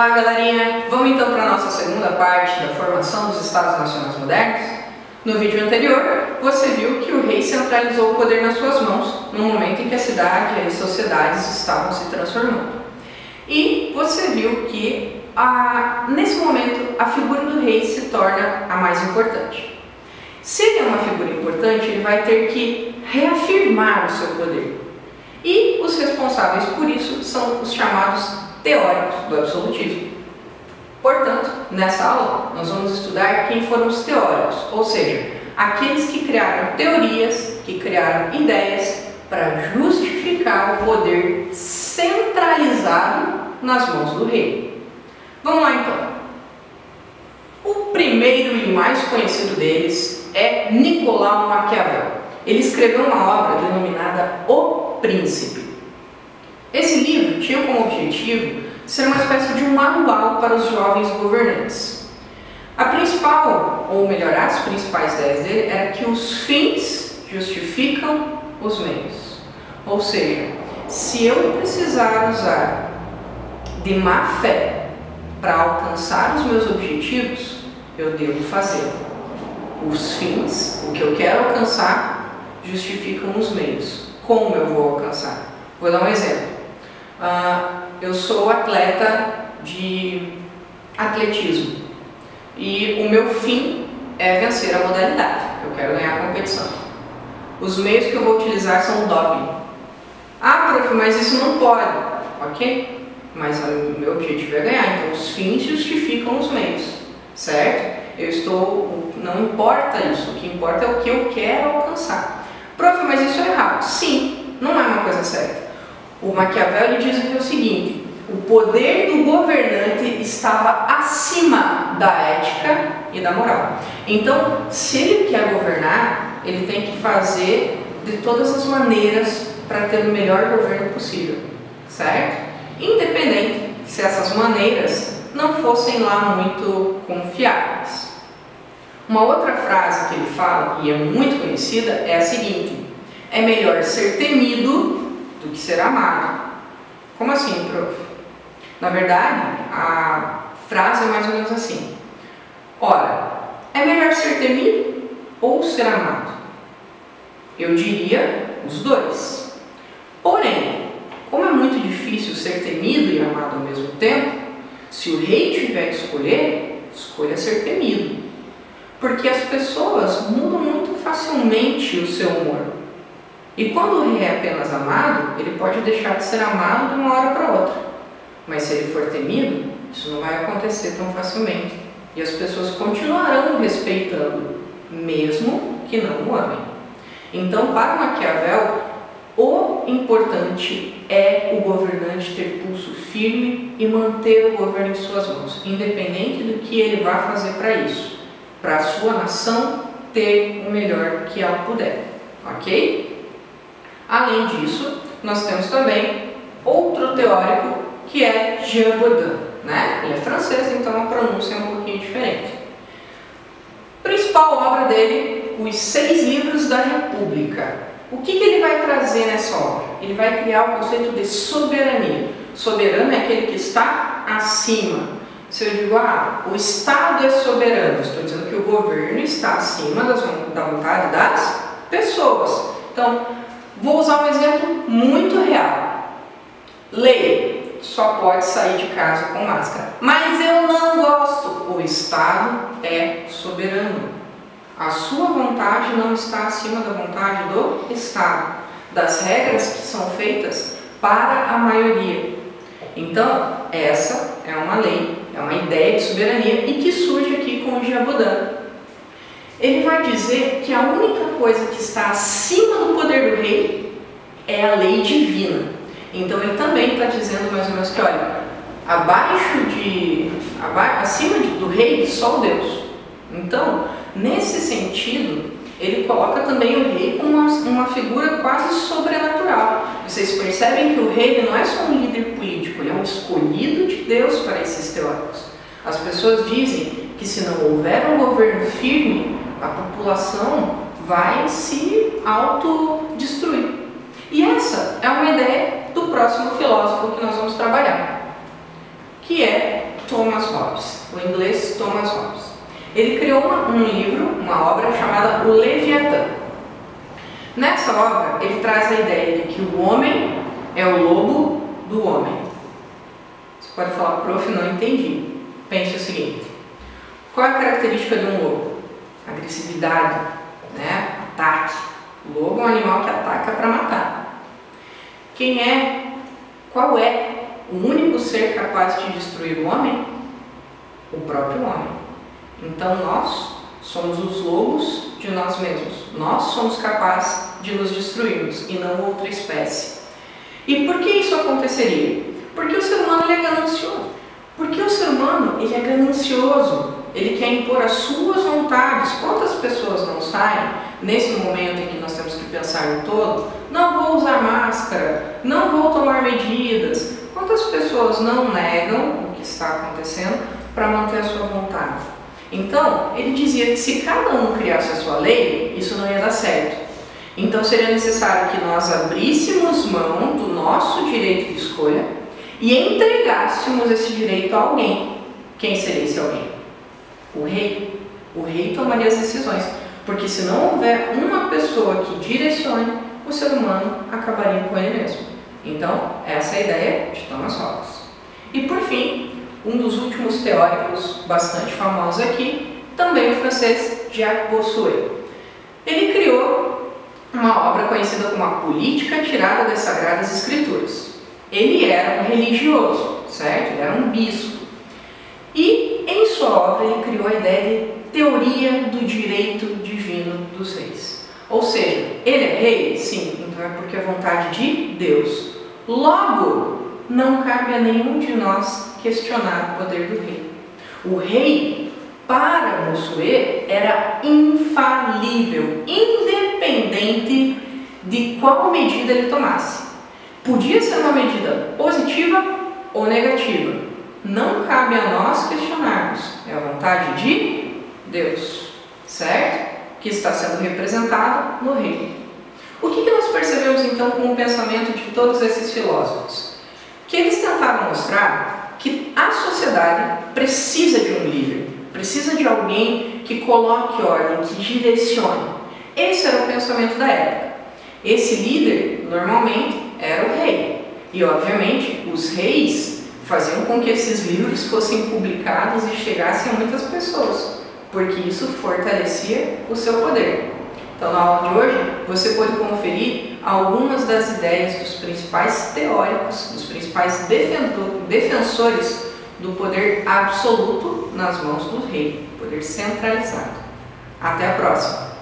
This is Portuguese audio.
Olá, galerinha! Vamos então para a nossa segunda parte da formação dos Estados Nacionais modernos? No vídeo anterior, você viu que o rei centralizou o poder nas suas mãos no momento em que a cidade e as sociedades estavam se transformando. E você viu que, nesse momento, a figura do rei se torna a mais importante. Se ele é uma figura importante, ele vai ter que reafirmar o seu poder. E os responsáveis por isso são os chamados teóricos do absolutismo. Portanto, nessa aula, nós vamos estudar quem foram os teóricos, ou seja, aqueles que criaram teorias, que criaram ideias para justificar o poder centralizado nas mãos do rei. Vamos lá então. O primeiro e mais conhecido deles é Nicolau Maquiavel. Ele escreveu uma obra denominada O Príncipe. Esse livro tinha como objetivo ser uma espécie de um manual para os jovens governantes. A principal, ou melhor, as principais ideias dele era que os fins justificam os meios. Ou seja, se eu precisar usar de má fé para alcançar os meus objetivos, eu devo fazer. Os fins, o que eu quero alcançar, justificam os meios. Como eu vou alcançar? Vou dar um exemplo. Eu sou atleta de atletismo e o meu fim é vencer a modalidade. Eu quero ganhar a competição. Os meios que eu vou utilizar são o doping. Ah, prof, mas isso não pode. Ok, mas o meu objetivo é ganhar, então os fins justificam os meios, certo? Não importa isso, o que importa é o que eu quero alcançar. Prof, mas isso é errado. Sim, não é uma coisa certa. O Maquiavel ele diz que é o seguinte: o poder do governante estava acima da ética e da moral. Então, se ele quer governar, ele tem que fazer de todas as maneiras para ter o melhor governo possível, certo? Independente se essas maneiras não fossem lá muito confiáveis. Uma outra frase que ele fala, e é muito conhecida, é a seguinte: é melhor ser temido do que ser amado. Como assim, prof? Na verdade, a frase é mais ou menos assim: ora, é melhor ser temido ou ser amado? Eu diria os dois. Porém, como é muito difícil ser temido e amado ao mesmo tempo, se o rei tiver que escolher, escolha ser temido. Porque as pessoas mudam muito facilmente o seu humor. E quando o rei é apenas amado, ele pode deixar de ser amado de uma hora para outra. Mas se ele for temido, isso não vai acontecer tão facilmente. E as pessoas continuarão o respeitando, mesmo que não o amem. Então, para Maquiavel, o importante é o governante ter pulso firme e manter o governo em suas mãos, independente do que ele vá fazer para isso, para a sua nação ter o melhor que ela puder, ok? Além disso, nós temos também outro teórico que é Jean Bodin, né? Ele é francês, então a pronúncia é um pouquinho diferente. A principal obra dele, Os 6 Livros da República. O que ele vai trazer nessa obra? Ele vai criar o conceito de soberania. Soberano é aquele que está acima. Se eu digo, o Estado é soberano, estou dizendo que o governo está acima da vontade das pessoas. Então, vou usar um exemplo muito real. Lei: só pode sair de casa com máscara. Mas eu não gosto. O Estado é soberano. A sua vontade não está acima da vontade do Estado, das regras que são feitas para a maioria. Então, essa é uma lei, é uma ideia de soberania e que surge aqui com o Jean Bodin. Ele vai dizer que a única coisa que está acima do poder do rei é a lei divina. Então ele também está dizendo mais ou menos que, olha, acima do rei, só o Deus. Então, nesse sentido, ele coloca também o rei como uma figura quase sobrenatural. Vocês percebem que o rei não é só um líder político, ele é um escolhido de Deus para esses teóricos. As pessoas dizem que se não houver um governo firme, a população vai se autodestruir. E essa é uma ideia do próximo filósofo que nós vamos trabalhar, que é Thomas Hobbes, o inglês Thomas Hobbes. Ele criou um livro, uma obra chamada O Leviatã. Nessa obra, ele traz a ideia de que o homem é o lobo do homem. Você pode falar, prof, não entendi. Pense o seguinte: qual é a característica de um lobo? Agressividade, né? Ataque. O lobo é um animal que ataca para matar. Qual é o único ser capaz de destruir o homem? O próprio homem. Então nós somos os lobos de nós mesmos. Nós somos capazes de nos destruirmos e não outra espécie. E por que isso aconteceria? Porque o ser humano ele é ganancioso. Porque o ser humano ele é ganancioso. Ele quer impor as suas vontades. Quantas pessoas não saem nesse momento em que nós temos que pensar no todo? Não vou usar máscara, não vou tomar medidas. Quantas pessoas não negam o que está acontecendo para manter a sua vontade? Então, ele dizia que se cada um criasse a sua lei, isso não ia dar certo. Então seria necessário que nós abríssemos mão do nosso direito de escolha e entregássemos esse direito a alguém. Quem seria esse alguém? O rei. O rei tomaria as decisões, porque se não houver uma pessoa que direcione, o ser humano acabaria com ele mesmo. Então, essa é a ideia de Thomas Hobbes. E por fim, um dos últimos teóricos bastante famosos aqui, também o francês Jacques Bossuet. Ele criou uma obra conhecida como A Política Tirada das Sagradas Escrituras. Ele era um religioso, certo? Ele era um bispo. E em sua obra ele criou a ideia de teoria do direito divino dos reis. Ou seja, ele é rei? Sim, então é porque é vontade de Deus. Logo, não cabe a nenhum de nós questionar o poder do rei. O rei, para Bossuet, era infalível, independente de qual medida ele tomasse. Podia ser uma medida positiva ou negativa. Não cabe a nós questionarmos. É a vontade de Deus, certo? Que está sendo representado no rei. O que nós percebemos então com o pensamento de todos esses filósofos? Que eles tentaram mostrar que a sociedade precisa de um líder, precisa de alguém que coloque ordem, que direcione. Esse era o pensamento da época. Esse líder, normalmente, era o rei. E, obviamente, os reis faziam com que esses livros fossem publicados e chegassem a muitas pessoas, porque isso fortalecia o seu poder. Então, na aula de hoje, você pode conferir algumas das ideias dos principais teóricos, dos principais defensores do poder absoluto nas mãos do rei, poder centralizado. Até a próxima!